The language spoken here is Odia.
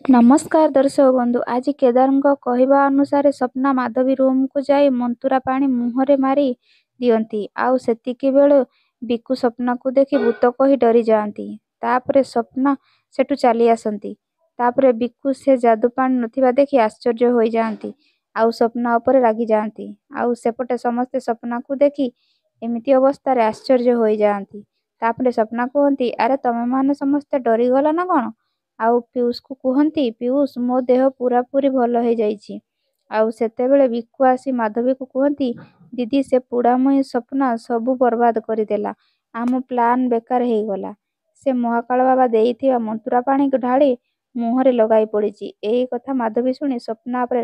ନମସ୍କାର ଦର୍ଶକ ବନ୍ଧୁ। ଆଜି କେଦାରଙ୍କ କହିବା ଅନୁସାରେ ସ୍ୱପ୍ନା ମାଧବୀ ରୁମକୁ ଯାଇ ମନ୍ତୁରା ପାଣି ମୁହଁରେ ମାରି ଦିଅନ୍ତି। ଆଉ ସେତିକିବେଳେ ବିକୁ ସ୍ୱପ୍ନାକୁ ଦେଖି ଭୂତ କହି ଡରିଯାଆନ୍ତି। ତାପରେ ସ୍ୱପ୍ନା ସେଠୁ ଚାଲି ଆସନ୍ତି। ତାପରେ ବିକୁ ସେ ଯାଦୁ ପାଣି ନଥିବା ଦେଖି ଆଶ୍ଚର୍ଯ୍ୟ ହୋଇଯାଆନ୍ତି ଆଉ ସ୍ୱପ୍ନା ଉପରେ ରାଗିଯାଆନ୍ତି। ଆଉ ସେପଟେ ସମସ୍ତେ ସ୍ୱପ୍ନାକୁ ଦେଖି ଏମିତି ଅବସ୍ଥାରେ ଆଶ୍ଚର୍ଯ୍ୟ ହୋଇଯାଆନ୍ତି। ତାପରେ ସ୍ୱପ୍ନା କୁହନ୍ତି, ଆରେ ତମେମାନେ ସମସ୍ତେ ଡରିଗଲ ନା କ'ଣ? ଆଉ ପିୟୁଷକୁ କୁହନ୍ତି, ପିୟୁଷ ମୋ ଦେହ ପୂରାପୂରି ଭଲ ହେଇଯାଇଛି। ଆଉ ସେତେବେଳେ ବିକୁ ଆସି ମାଧବୀକୁ କୁହନ୍ତି, ଦିଦି ସେ ପୁଡ଼ାମୟୀ ସ୍ୱପ୍ନା ସବୁ ବରବାଦ କରିଦେଲା। ଆମ ପ୍ଲାନ୍ ବେକାର ହେଇଗଲା। ସେ ମହାକାଳ ବାବା ଦେଇଥିବା ମନ୍ତୁରା ପାଣିକୁ ଢାଳି ମୁହଁରେ ଲଗାଇ ପଡ଼ିଛି। ଏହି କଥା ମାଧବୀ ଶୁଣି ସ୍ୱପ୍ନା ଉପରେ